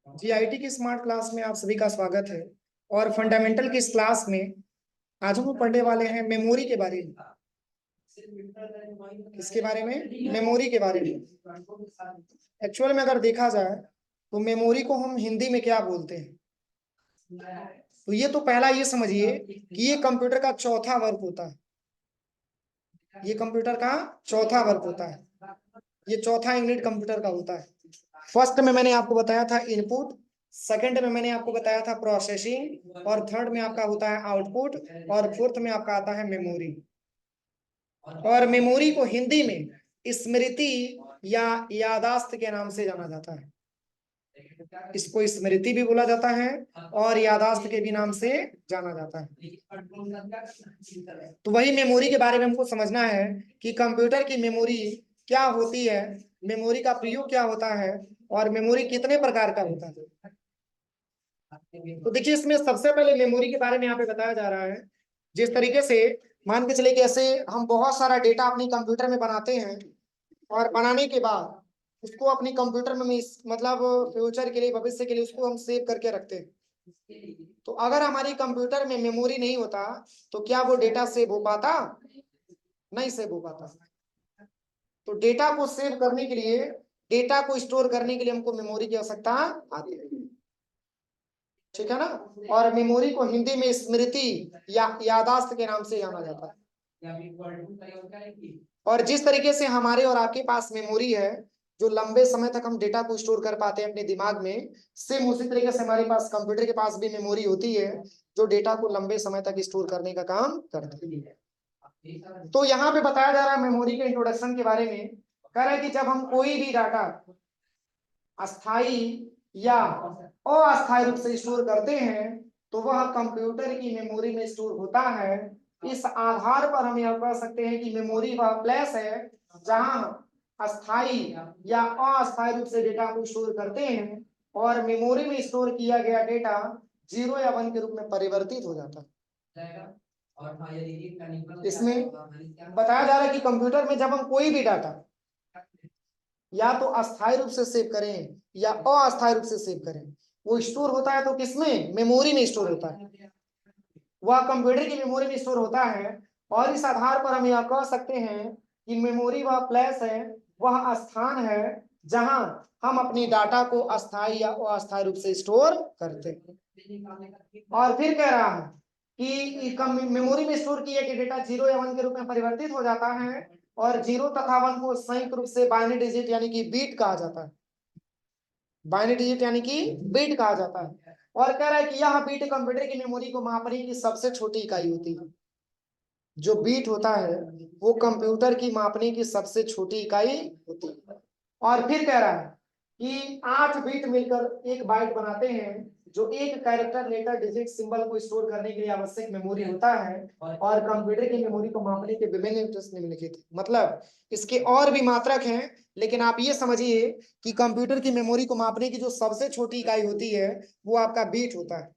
GIT की smart class में आप सभी का स्वागत है। और फंडामेंटल की इस क्लास में आज हम पढ़ने वाले हैं मेमोरी के बारे में। किसके बारे में? मेमोरी के बारे में। एक्चुअल में अगर देखा जाए तो मेमोरी को हम हिंदी में क्या बोलते हैं, तो ये तो पहला ये समझिए कि ये कंप्यूटर का चौथा वर्ग होता है। ये कंप्यूटर का चौथा वर्ग होता है। ये चौथा यूनिट कंप्यूटर का होता है। फर्स्ट में मैंने आपको बताया था इनपुट, सेकंड में मैंने आपको बताया था प्रोसेसिंग, और थर्ड में आपका होता है आउटपुट, और फोर्थ में आपका आता है मेमोरी। और मेमोरी को हिंदी में स्मृति या यादाश्त के नाम से जाना जाता है। इसको स्मृति भी बोला जाता है और यादाश्त के भी नाम से जाना जाता है। तो वही मेमोरी के बारे में हमको समझना है कि कंप्यूटर की मेमोरी क्या होती है, मेमोरी का प्रयोग क्या होता है, और मेमोरी कितने प्रकार का होता है। तो देखिए, इसमें सबसे पहले मेमोरी के बारे में यहाँ पे बताया जा रहा है। जिस तरीके से मान के चले कि ऐसे हम बहुत सारा डेटा अपनी कंप्यूटर में बनाते हैं, और बनाने के बाद उसको अपनी कंप्यूटर में मतलब फ्यूचर के लिए, भविष्य के लिए उसको हम सेव करके रखते हैं। तो अगर हमारी कंप्यूटर में मेमोरी नहीं होता तो क्या वो डेटा सेव हो पाता? नहीं सेव हो पाता। तो डेटा को सेव करने के लिए, डेटा को स्टोर करने के लिए हमको मेमोरी की आवश्यकता आती है। ठीक है ना? और मेमोरी को हिंदी में स्मृति या यादाश्त के नाम से जाना जाता है। और जिस तरीके से हमारे और आपके पास मेमोरी है जो लंबे समय तक हम डेटा को स्टोर कर पाते हैं अपने दिमाग में, सेम उसी तरीके से हमारे पास कंप्यूटर के पास भी मेमोरी होती है जो डेटा को लंबे समय तक स्टोर करने का काम करती है। तो यहाँ पे बताया जा रहा है मेमोरी के इंट्रोडक्शन के बारे में। कह रहा है कि जब हम कोई भी डाटा अस्थाई या अस्थायी रूप से स्टोर करते हैं तो वह कंप्यूटर की मेमोरी में स्टोर होता है। इस आधार पर हम यह कह सकते हैं कि मेमोरी वह प्लेस है जहां अस्थाई या अस्थायी रूप से डेटा को स्टोर करते हैं, और मेमोरी में स्टोर किया गया डेटा 0 या 1 के रूप में परिवर्तित हो जाता है। इसमें बताया जा रहा है कि कंप्यूटर में जब हम कोई भी डाटा या तो अस्थायी रूप से सेव करें या अस्थायी रूप से सेव करें, वो स्टोर होता है तो किसमें? मेमोरी में स्टोर होता है। वह कंप्यूटर की मेमोरी में स्टोर होता है। और इस आधार पर हम यह कह सकते हैं कि मेमोरी वह प्लेस है, वह स्थान है जहां हम अपनी डाटा को अस्थायी या अस्थायी रूप से स्टोर करते हैं। और फिर कह रहा है कि मेमोरी में स्टोर किए गए डेटा 0 या 1 के रूप में परिवर्तित हो जाता है, और 0 तथा 1 को संयुक्त रूप से बाइनरी डिजिट यानी कि बीट कहा जाता है। बाइनरी डिजिट यानी कि बीट कहा जाता है। और कह रहा है कि यह बीट कंप्यूटर की मेमोरी को मापने की सबसे छोटी इकाई होती है। जो बीट होता है वो कंप्यूटर की मापने की सबसे छोटी इकाई होती है। और फिर कह रहा है कि 8 बीट मिलकर एक बाइट बनाते हैं, जो एक कैरेक्टर, लेटर, डिजिट, सिंबल को स्टोर करने के लिए आवश्यक मेमोरी होता है। और कंप्यूटर की मेमोरी को मापने के विभिन्न यूनिट्स निम्नलिखित हैं। मतलब इसके और भी मात्रक हैं, लेकिन आप ये समझिए कि कंप्यूटर की मेमोरी को मापने की जो सबसे छोटी इकाई होती है वो आपका बीट होता है।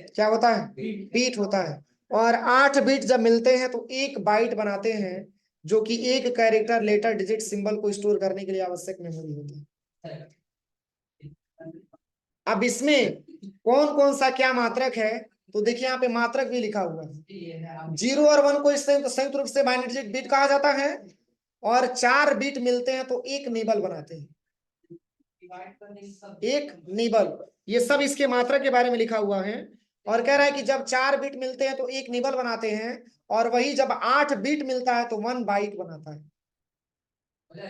क्या होता है? बीट होता है। और 8 बीट जब मिलते हैं तो एक बाइट बनाते हैं, जो कि एक कैरेक्टर, लेटर, डिजिट, सिंबल को स्टोर करने के लिए आवश्यक मेमोरी होती है। अब इसमें कौन कौन सा क्या मात्रक है, तो देखिए यहाँ पे मात्रक भी लिखा हुआ है। 0 और 1 को संयुक्त रूप से बाइनरी डिजिट बीट कहा जाता है, और 4 बीट मिलते हैं तो एक निबल बनाते हैं। एक निबल, ये सब इसके मात्रक के बारे में लिखा हुआ है। और कह रहा है कि जब 4 बीट मिलते हैं तो एक निबल बनाते हैं, और वही जब 8 बीट मिलता है तो 1 बाइट बनाता है।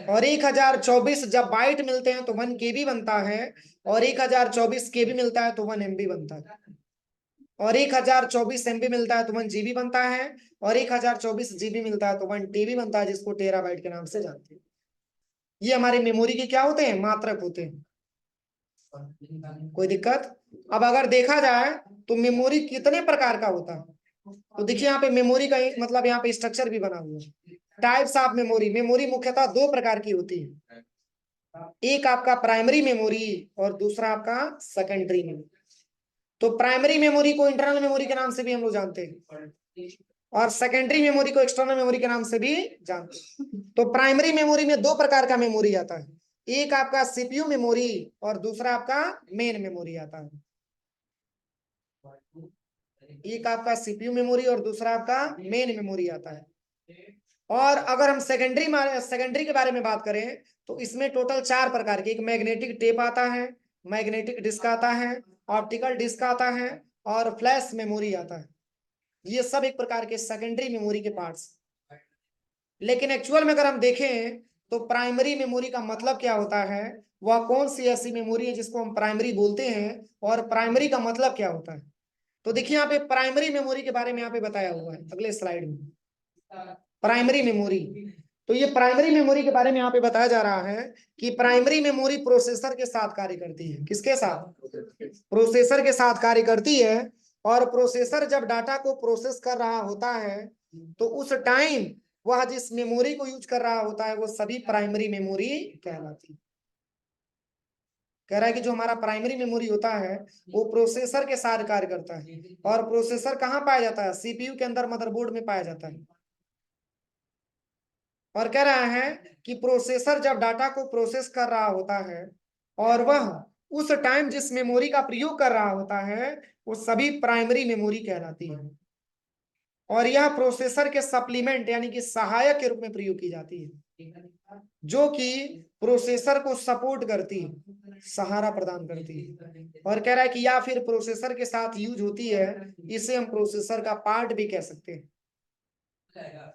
और 1024 जब बाइट मिलते हैं तो 1 केबी बनता है, और 1024 केबी मिलता है तो 1 एमबी बनता है, और 1024 एमबी मिलता है तो 1 जीबी बनता है, और 1024 जीबी मिलता है तो 1 टीबी बनता है, जिसको टेराबाइट के नाम से जानते हैं। ये हमारे मेमोरी के क्या होते हैं? मात्रक होते हैं। कोई दिक्कत? अब अगर देखा जाए तो मेमोरी कितने प्रकार का होता है, तो देखिए यहाँ पे मेमोरी का मतलब यहाँ पे स्ट्रक्चर भी बना हुआ है। Types of memory. मेमोरी मुख्यतः 2 प्रकार की होती है। एक आपका प्राइमरी मेमोरी और दूसरा आपका सेकेंडरी मेमोरी। तो प्राइमरी मेमोरी को इंटरनल मेमोरी के नाम से भी हम लोग जानते हैं, और सेकेंडरी मेमोरी को एक्सटर्नल मेमोरी के नाम से भी जानते हैं। तो प्राइमरी मेमोरी में 2 प्रकार का मेमोरी आता है। एक आपका सीपीयू मेमोरी और दूसरा आपका मेन मेमोरी आता है। एक आपका सीपीयू मेमोरी और दूसरा आपका मेन मेमोरी आता है। और अगर हम सेकेंडरी के बारे में बात करें तो इसमें टोटल 4 प्रकार के, एक मैग्नेटिक टेप आता है, मैग्नेटिक डिस्क आता है, ऑप्टिकल डिस्क आता है और फ्लैश मेमोरी आता है। ये सब एक प्रकार के सेकेंडरी मेमोरी के पार्ट्स। लेकिन एक्चुअल में अगर हम देखें तो प्राइमरी मेमोरी का मतलब क्या होता है, वह कौन सी ऐसी मेमोरी है जिसको हम प्राइमरी बोलते हैं, और प्राइमरी का मतलब क्या होता है। तो देखिए यहाँ पे प्राइमरी मेमोरी के बारे में यहाँ पे बताया हुआ है अगले स्लाइड में। प्राइमरी मेमोरी, तो ये प्राइमरी मेमोरी के बारे में यहाँ पे बताया जा रहा है कि प्राइमरी मेमोरी प्रोसेसर के साथ कार्य करती है। किसके साथ? प्रोसेसर के साथ कार्य करती है। और प्रोसेसर जब डाटा को प्रोसेस कर रहा होता है तो उस टाइम वह जिस मेमोरी को यूज कर रहा होता है वो सभी प्राइमरी मेमोरी कहलाती है। कह रहा है कि जो हमारा प्राइमरी मेमोरी होता है वो प्रोसेसर के साथ कार्य करता है। और प्रोसेसर कहाँ पाया जाता है? सीपीयू के अंदर, मदरबोर्ड में पाया जाता है। और कह रहा है कि प्रोसेसर जब डाटा को प्रोसेस कर रहा होता है और वह उस टाइम जिस मेमोरी का प्रयोग कर रहा होता है वो सभी प्राइमरी मेमोरी कहलाती है। और यह प्रोसेसर के सप्लीमेंट यानी कि सहायक के रूप में प्रयोग की जाती है, जो कि प्रोसेसर को सपोर्ट करती है, सहारा प्रदान करती है। और कह रहा है कि या फिर प्रोसेसर के साथ यूज होती है, इसे हम प्रोसेसर का पार्ट भी कह सकते हैं।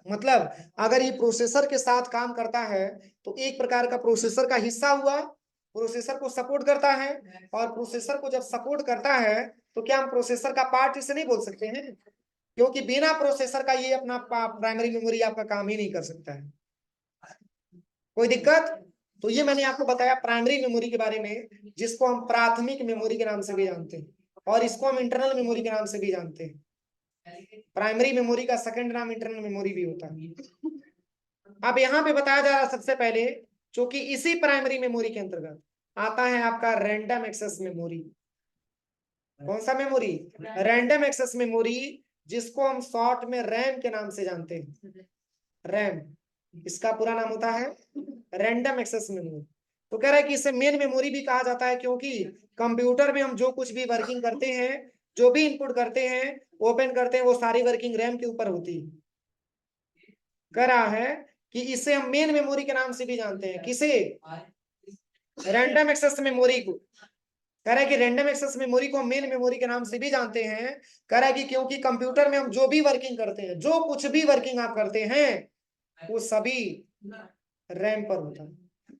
मतलब अगर ये प्रोसेसर के साथ काम करता है तो एक प्रकार का प्रोसेसर का हिस्सा हुआ, प्रोसेसर को सपोर्ट करता है। और प्रोसेसर को जब सपोर्ट करता है तो क्या हम प्रोसेसर का पार्ट इसे नहीं बोल सकते हैं? क्योंकि बिना प्रोसेसर का ये अपना प्राइमरी मेमोरी आपका काम ही नहीं कर सकता है। कोई दिक्कत? तो ये मैंने आपको बताया प्राइमरी मेमोरी के बारे में, जिसको हम प्राथमिक मेमोरी के नाम से भी जानते हैं और इसको हम इंटरनल मेमोरी के नाम से भी जानते हैं। प्राइमरी मेमोरी का सेकंड नाम इंटरनल मेमोरी भी होता है। अब यहाँ पे बताया जा रहा है सबसे पहले, क्योंकि इसी प्राइमरी मेमोरी के अंतर्गत आता है आपका रैंडम एक्सेस मेमोरी। कौन सा मेमोरी? रैंडम एक्सेस मेमोरी, जिसको हम शॉर्ट में रैम के नाम से जानते हैं। रैम, इसका पूरा नाम होता है रैंडम एक्सेस मेमोरी। तो कह रहा है कि इसे मेन मेमोरी भी कहा जाता है, क्योंकि कंप्यूटर में हम जो कुछ भी वर्किंग करते हैं, जो भी इनपुट करते हैं, ओपन करते हैं, वो सारी वर्किंग रैम के ऊपर होती है। कह रहा है कि इसे हम मेन मेमोरी के नाम से भी जानते हैं। किसे? रैंडम एक्सेस मेमोरी को। कह रहा है कि रैंडम एक्सेस मेमोरी को मेन मेमोरी के नाम से भी जानते हैं। कह रहा है कि क्योंकि कंप्यूटर में हम जो भी वर्किंग करते हैं, जो कुछ भी वर्किंग आप करते हैं, वो सभी रैम पर होता है।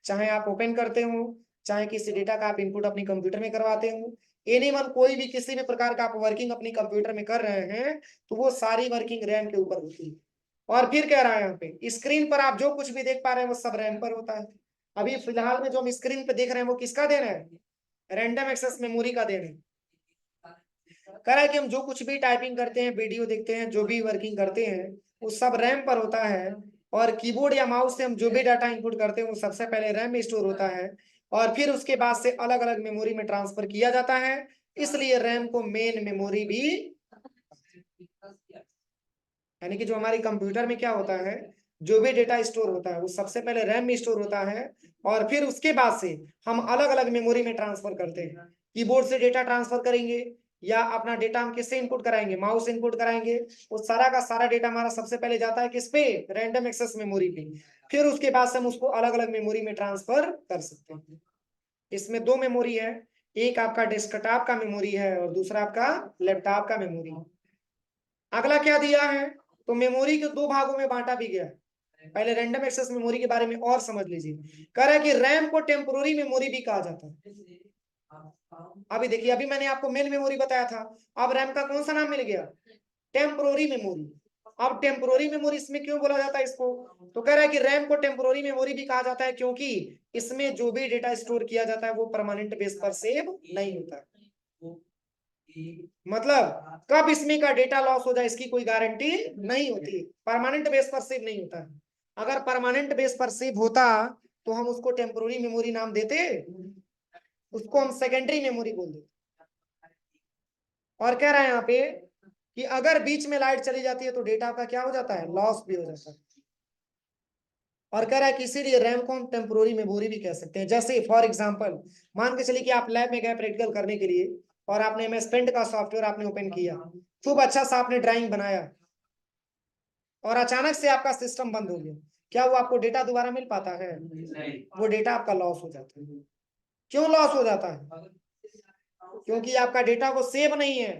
चाहे आप ओपन करते हो, चाहे किसी डेटा का आप इनपुट अपनी कंप्यूटर में करवाते हो, एनीवन कोई भी किसी भी प्रकार का आप वर्किंग अपनी कंप्यूटर में कर रहे हैं, तो वो सारी वर्किंग रैम के ऊपर होती है। और फिर कह रहा है यहाँ पे स्क्रीन पर आप जो कुछ भी देख पा रहे हैं वो सब रैम पर होता है। अभी फिलहाल में जो हम स्क्रीन पे देख रहे हैं वो किसका देन है? रैंडम एक्सेस मेमोरी का देन है। कह रहा है कि हम जो कुछ भी टाइपिंग करते हैं, वीडियो देखते हैं, जो भी वर्किंग करते हैं, वो सब रैम पर होता है। और कीबोर्ड या माउस से हम जो भी डाटा इनपुट करते हैं वो सबसे पहले रैम में स्टोर होता है और फिर उसके बाद से अलग अलग मेमोरी में ट्रांसफर किया जाता है। इसलिए रैम को मेन मेमोरी भी, यानी कि जो हमारे कंप्यूटर में क्या होता है, जो भी डेटा स्टोर होता है वो सबसे पहले रैम में स्टोर होता है और फिर उसके बाद से हम अलग अलग मेमोरी में ट्रांसफर करते हैं। कीबोर्ड से डेटा ट्रांसफर करेंगे या अपना डेटा हम किससे इनपुट कराएंगे? माउस इनपुट कराएंगे। वो सारा का सारा डेटा हमारा सबसे पहले जाता है किस पे? रैंडम एक्सेस मेमोरी पे। फिर उसके बाद से हम उसको अलग अलग मेमोरी में ट्रांसफर कर सकते हैं। इसमें दो मेमोरी है, एक आपका डेस्कटॉप का मेमोरी है और दूसरा आपका लैपटॉप का मेमोरी। अगला क्या दिया है? तो मेमोरी को दो भागों में बांटा भी गया है। पहले रैंडम एक्सेस मेमोरी के बारे में और समझ लीजिए। कह रहा है कि रैम को टेम्पोररी मेमोरी भी कहा जाता है। अभी देखिए, अभी मैंने आपको मेन मेमोरी बताया था, अब रैम का कौन सा नाम मिल गया? Temporary memory. अब टेम्पोररी मेमोरी इसमें क्यों बोला जाता है इसको? तो कह रहा है कि रैम को टेम्पोररी मेमोरी भी कहा जाता है क्योंकि इसमें जो भी डेटा स्टोर किया जाता है वो परमानेंट बेस पर सेव नहीं होता है। मतलब कब इसमें का डेटा लॉस हो जाए इसकी कोई गारंटी नहीं होती, परमानेंट बेस पर सेव नहीं होता है। अगर परमानेंट बेस पर सेव होता तो हम उसको टेम्पोररी मेमोरी नाम देते, उसको हम सेकेंडरी मेमोरी बोल देते। और कह रहा है यहाँ पे कि अगर बीच में लाइट चली जाती है तो डेटा का क्या हो जाता है? लॉस भी हो जाता है। और कह रहा है कि इसीलिए रैम को हम टेम्पोररी मेमोरी भी कह सकते हैं। जैसे फॉर एग्जांपल मान के चलिए कि आप लैब में गए प्रैक्टिकल करने के लिए और आपने MS पेंट का सॉफ्टवेयर आपने ओपन किया, खूब अच्छा सा आपने ड्राइंग बनाया और अचानक से आपका सिस्टम बंद हो गया, क्या वो आपको डेटा दोबारा मिल पाता है? वो डेटा आपका लॉस हो जाता है। क्यों लॉस हो जाता है? क्योंकि आपका डेटा को सेव नहीं है।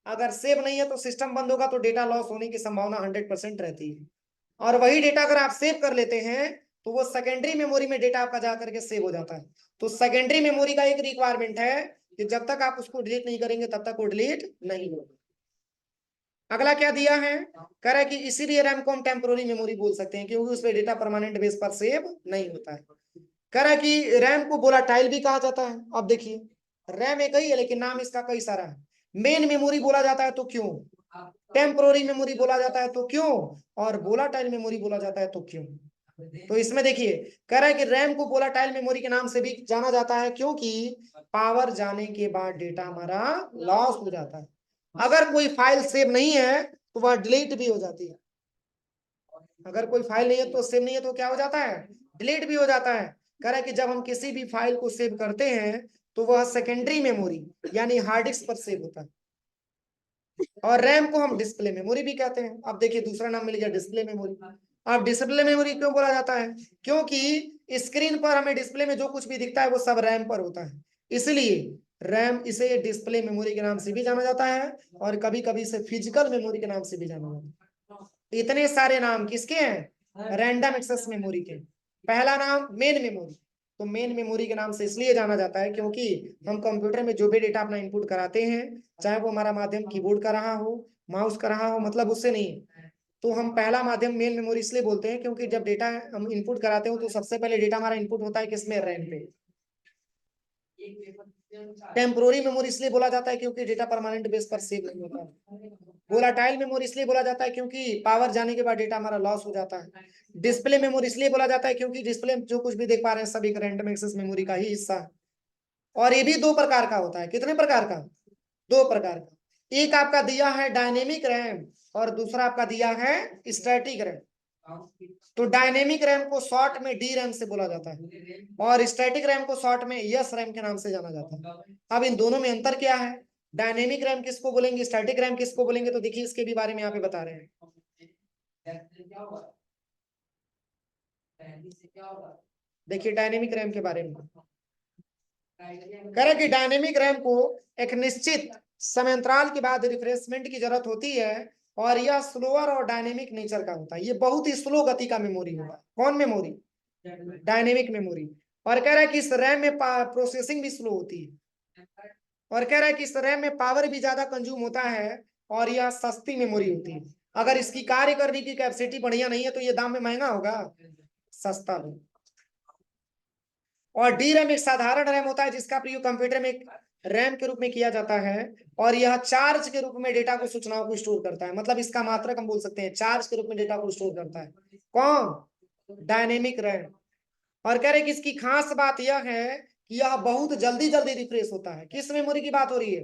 अगर सेव नहीं है तो सिस्टम बंद होगा तो डेटा लॉस होने की संभावना 100% रहती है। और वही डेटा अगर आप सेव कर लेते हैं तो वो सेकेंडरी मेमोरी में डेटा आपका जा करके सेव हो जाता है। तो सेकेंडरी मेमोरी का एक रिक्वायरमेंट है कि जब तक आप उसको डिलीट नहीं करेंगे तब तक वो डिलीट नहीं होगा। अगला क्या दिया है, कह रहा है कि इसीलिए रैम को हम टेम्पोररी मेमोरी बोल सकते हैं क्योंकि उसमें डेटा परमानेंट बेस पर सेव नहीं होता है। कह रहा है कि रैम को वोलाटाइल भी कहा जाता है। अब देखिए रैम एक ही है लेकिन नाम इसका कई सारा है। मेन मेमोरी बोला जाता है तो क्यों, टेम्पोररी मेमोरी बोला जाता है तो क्यों, और वोलाटाइल मेमोरी बोला जाता है तो क्यों? तो इसमें देखिए कह रहा है कि रैम को वोलाटाइल मेमोरी के नाम से भी जाना जाता है क्योंकि पावर जाने के बाद डेटा हमारा लॉस हो जाता है। अगर कोई फाइल सेव नहीं है तो वह डिलीट भी हो जाती है। अगर कोई फाइल नहीं है तो सेव नहीं है तो क्या हो जाता है, डिलीट भी हो जाता है। कह रहा है कि जब हम किसी भी फाइल को सेव करते हैं तो वह सेकेंडरी मेमोरी यानी हार्ड डिस्क पर सेव होता है। और रैम को हम डिस्प्ले मेमोरी भी कहते हैं। अब देखिए दूसरा नाम मिल गया डिस्प्ले मेमोरी। अब डिस्प्ले मेमोरी क्यों बोला जाता है, क्योंकि स्क्रीन पर हमें डिस्प्ले में जो कुछ भी दिखता है वो सब रैम पर होता है, इसलिए रैम इसे डिस्प्ले मेमोरी के नाम से भी जाना जाता है और कभी कभी इसे फिजिकल मेमोरी के नाम से भी जाना जाता है। इतने सारे नाम किसके हैं, रैंडम एक्सेस मेमोरी के। पहला नाम मेन मेमोरी, तो मेन मेमोरी के नाम से इसलिए जाना जाता है क्योंकि हम कंप्यूटर में जो भी डेटा अपना इनपुट कराते हैं, चाहे वो हमारा माध्यम कीबोर्ड का रहा हो, माउस का रहा हो, मतलब उससे नहीं, तो हम पहला माध्यम मेन मेमोरी इसलिए बोलते हैं क्योंकि जब डेटा हम इनपुट कराते हो तो सबसे पहले डेटा हमारा इनपुट होता है किसमें, रैम पे। टेम्पोररी मेमोरी इसलिए बोला जाता है क्योंकि डेटा परमानेंट बेस पर सेव नहीं होता है। वोलाटाइल मेमोरी इसलिए बोला जाता है क्योंकि पावर जाने के बाद डेटा हमारा लॉस हो जाता है। डिस्प्ले मेमोरी इसलिए बोला जाता है क्योंकि डिस्प्ले जो कुछ भी देख पा रहे हैं सब एक रैंडम एक्सेस मेमोरी का ही हिस्सा है। और ये भी दो प्रकार का होता है। कितने प्रकार का, दो प्रकार का। एक आपका दिया है डायनेमिक रैम और दूसरा आपका दिया है स्टैटिक रैम। तो डायनेमिक रैम को शॉर्ट में डी रैम से बोला जाता है और स्टैटिक रैम को शॉर्ट में यस रैम के नाम से जाना जाता है। अब इन दोनों में अंतर क्या है, डायनेमिक रैम किसको बोलेंगे, स्टैटिक रैम किसको बोलेंगे, तो देखिए इसके भी बारे में यहाँ पे बता रहे हैं। देखिए डायनेमिक रैम के बारे में कह रहे कि डायनेमिक रैम को एक निश्चित समयांतराल के बाद रिफ्रेशमेंट की जरूरत होती है और यह स्लोअर और डायनेमिक नेचर का होता है। ये बहुत ही स्लो गति का मेमोरी होता है। कौन मेमोरी, डायनेमिक मेमोरी। और कह रहा है कि इस रैम में प्रोसेसिंग भी स्लो होती है और कह रहा है कि इस रैम में पावर भी ज्यादा कंज्यूम होता है और यह सस्ती मेमोरी होती है। अगर इसकी कार्य करने की कैपेसिटी बढ़िया नहीं है तो ये दाम में महंगा होगा, सस्ता होगा। और डी रैम एक साधारण रैम होता है जिसका प्रयोग कंप्यूटर में रैम के रूप में किया जाता है और यह चार्ज के रूप में डेटा को, सूचनाओं को स्टोर करता है। मतलब इसका मात्रक हम बोल सकते हैं चार्ज के रूप में डेटा को स्टोर करता है। कौन, डायनेमिक रैम। और कह रहे कि इसकी खास बात यह है कि यह बहुत जल्दी जल्दी रिफ्रेश होता है। किस मेमोरी की बात हो रही है,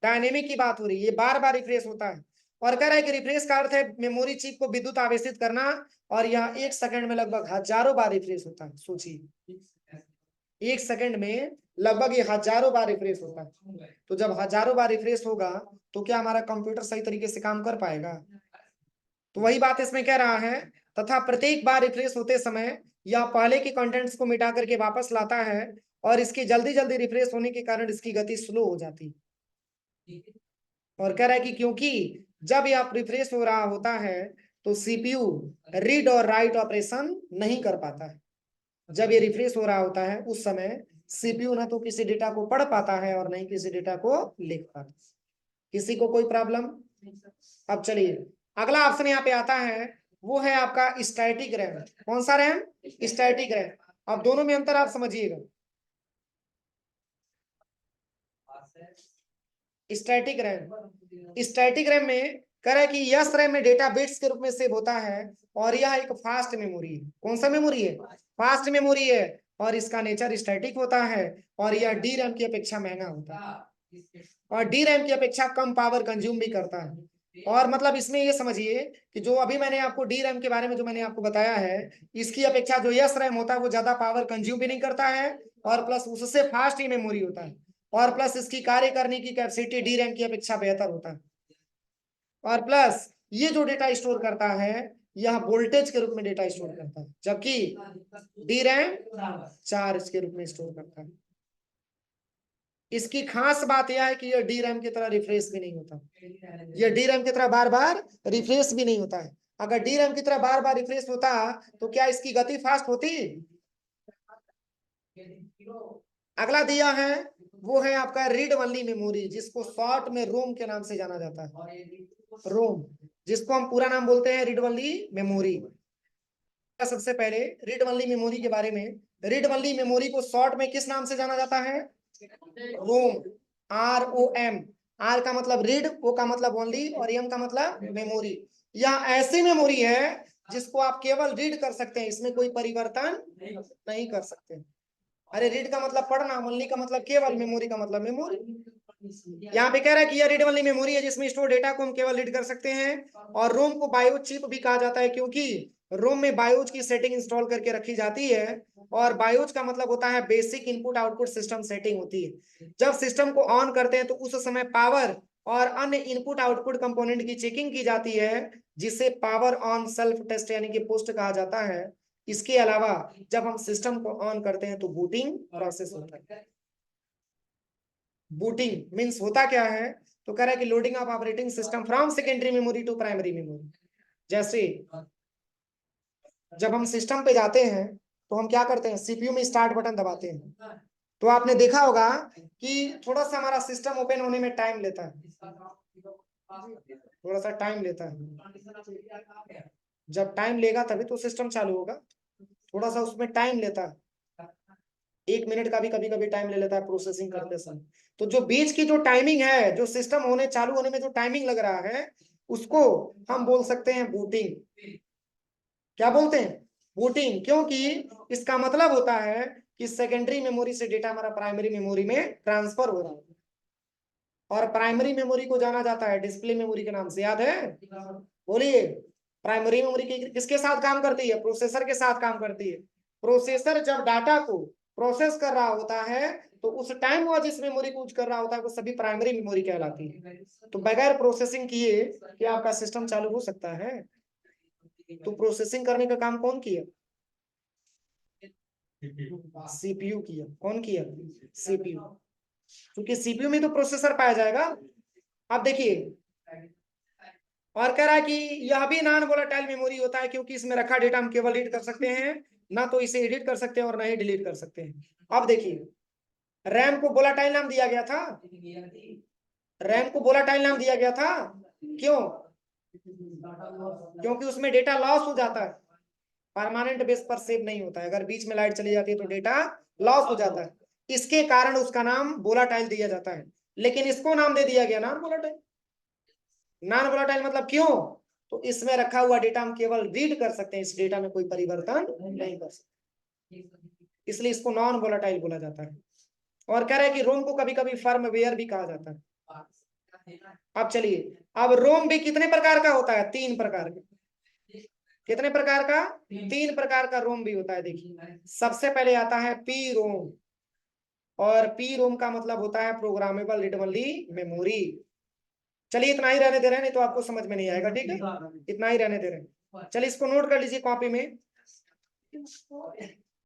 डायनेमिक की बात हो रही है। ये बार बार रिफ्रेश होता है और कह रहा है कि रिफ्रेश का अर्थ है मेमोरी चिप को विद्युत आवेशित करना और यह 1 सेकंड में लगभग हजारों बार रिफ्रेश होता है। सोचिए 1 सेकंड में लगभग ये हजारों बार रिफ्रेश होता है। तो जब हजारों बार रिफ्रेश होगा तो क्या हमारा कंप्यूटर सही तरीके से काम कर पाएगा? तो वही बात इसमें कह रहा है, तथा प्रत्येक बार रिफ्रेश होते समय यह पहले के कंटेंट्स को मिटा करके वापस लाता है और इसकी जल्दी जल्दी रिफ्रेश होने के कारण इसकी गति स्लो हो जाती है। और कह रहा है कि क्योंकि जब यह रिफ्रेश हो रहा होता है तो सीपीयू रीड और राइट ऑपरेशन नहीं कर पाता है। जब ये रिफ्रेश हो रहा होता है उस समय सीपीयू ना तो किसी डेटा को पढ़ पाता है और नहीं किसी डेटा को लिख पाता। किसी को कोई प्रॉब्लम? अब चलिए अगला ऑप्शन यहाँ पे आता है, वो है आपका स्टैटिक रैम। कौन सा रैम, स्टैटिक रैम। अब दोनों में अंतर आप समझिएगा। स्टैटिक रैम, स्टैटिक रैम में कह रहा है कि यस रैम में डेटा बिट्स के रूप में सेव होता है और यह एक फास्ट मेमोरी है। कौन सा मेमोरी है, फास्ट मेमोरी है और इसका नेचर स्टैटिक होता है और यह डी रैम की अपेक्षा महंगा होता है और डी रैम की अपेक्षा कम पावर कंज्यूम भी करता है। और मतलब इसमें ये समझिए कि जो अभी मैंने आपको डी रैम के बारे में जो मैंने आपको बताया है, इसकी अपेक्षा जो एस रैम होता है वो ज्यादा पावर कंज्यूम भी नहीं करता है, और प्लस उससे फास्ट ही मेमोरी होता है, और प्लस इसकी कार्य करने की कैपेसिटी डी रैम की अपेक्षा बेहतर होता है, और प्लस ये जो डेटा स्टोर करता है यह वोल्टेज के रूप में डेटा स्टोर करता है, जबकि डी रैम चार्ज के रूप में स्टोर करता है। इसकी खास बात यह है कि यह डी रैम की तरह रिफ्रेश भी नहीं होता, यह डी रैम की तरह बार बार रिफ्रेश भी नहीं होता है। अगर डी रैम की तरह बार बार रिफ्रेश होता तो क्या इसकी गति फास्ट होती? अगला दिया है वो है आपका रीड ओनली मेमोरी, जिसको शॉर्ट में रोम के नाम से जाना जाता है, रोम, जिसको हम पूरा नाम बोलते हैं रीड ओनली मेमोरी। सबसे पहले रीड ओनली मेमोरी के बारे में, रीड ओनली मेमोरी को शॉर्ट में किस नाम से जाना जाता है? रोम, ROM। आर का मतलब रीड, ओ का मतलब ओनली, और एम का मतलब मेमोरी। यह ऐसी मेमोरी है जिसको आप केवल रीड कर सकते हैं, इसमें कोई परिवर्तन नहीं कर सकते। अरे रीड का मतलब पढ़ना, ओनली का मतलब केवल, मेमोरी का मतलब मेमोरी। यहाँ पे कह रहा है कि यह रीड वाली मेमोरी है जिसमें स्टोर डेटा को हम केवल रीड कर सकते हैं, और रोम को बायोज चिप भी कहा जाता है, क्योंकि रोम में बायोज की सेटिंग इंस्टॉल करके रखी जाती है, और बायोज का मतलब होता है basic input output system setting होती है। जब सिस्टम को ऑन करते हैं तो उस समय पावर और अन्य इनपुट आउटपुट कंपोनेंट की चेकिंग की जाती है, जिसे पावर ऑन सेल्फ टेस्ट यानी कि पोस्ट कहा जाता है। इसके अलावा जब हम सिस्टम को ऑन करते हैं तो बूटिंग प्रोसेस होता है। बूटिंग मीन्स होता क्या है, तो कह रहा है कि loading of operating system from secondary memory to primary memory. जैसे जब हम सिस्टम पे जाते हैं तो हम क्या करते हैं, सीपीयू में स्टार्ट बटन दबाते हैं, तो आपने देखा होगा कि थोड़ा सा हमारा सिस्टम ओपन होने में टाइम लेता है, थोड़ा सा टाइम लेता है। जब टाइम लेगा तभी तो सिस्टम चालू होगा, थोड़ा सा उसमें टाइम लेता है, 1 मिनट का भी कभी कभी टाइम ले लेता है प्रोसेसिंग करते समय। तो जो बीच की जो टाइमिंग है, जो सिस्टम होने चालू होने में जो टाइमिंग लग रहा है, उसको हम बोल सकते हैं बूटिंग। क्या बोलते हैं? बूटिंग। क्योंकि इसका मतलब होता है कि सेकेंडरी मेमोरी से डेटा हमारा प्राइमरी मेमोरी में ट्रांसफर हो रहा है, और प्राइमरी मेमोरी को जाना जाता है डिस्प्ले मेमोरी के नाम से, याद है? बोलिए। प्राइमरी मेमोरी किसके साथ काम करती है? प्रोसेसर के साथ काम करती है। प्रोसेसर जब डाटा को प्रोसेस कर रहा होता है तो उस टाइम वह जिस मेमोरी को यूज कर रहा होता है वो सभी प्राइमरी मेमोरी कहलाती है। तो बगैर प्रोसेसिंग किए क्या आपका सिस्टम चालू हो सकता है? तो प्रोसेसिंग करने का काम कौन किया? सीपीयू किया। कौन किया? सीपीयू। क्योंकि सीपीयू में तो प्रोसेसर पाया जाएगा। अब देखिए, और कह रहा है कि यह भी नॉन वोलेटाइल मेमोरी होता है, क्योंकि इसमें रखा डेटा हम केवल रीड कर सकते हैं, ना तो इसे एडिट कर सकते हैं और ना ही डिलीट कर सकते हैं। अब देखिए, रैम को वोलेटाइल नाम दिया गया था, रैम को वोलेटाइल नाम दिया गया था। क्यों? क्योंकि उसमें डेटा लॉस हो जाता है, परमानेंट बेस पर सेव नहीं होता है, अगर बीच में लाइट चली जाती है तो डेटा लॉस हो जाता है, इसके कारण उसका नाम वोलेटाइल दिया जाता है। लेकिन इसको नाम दे दिया गया नॉन वोलेटाइल। नॉन वोलेटाइल मतलब क्यों? तो इसमें रखा हुआ डेटा हम केवल रीड कर सकते हैं, इस डेटा में कोई परिवर्तन नहीं कर सकते, इसलिए इसको नॉन वोलेटाइल बोला जाता है। और कह रहे हैं कि रोम को कभी कभी फर्मवेयर भी कहा जाता है। अब चलिए, अब रोम भी कितने प्रकार का होता है? 3 प्रकार का। कितने प्रकार का? 3 प्रकार का रोम भी होता है। देखिए, सबसे पहले आता है पी रोम, और पी रोम का मतलब होता है प्रोग्रामेबल रीड ओनली मेमोरी। चलिए इतना ही रहने दे रहे हैं, नहीं तो आपको समझ में नहीं आएगा, ठीक है? इतना ही रहने दे रहे हैं। चलिए इसको नोट कर लीजिए कॉपी में।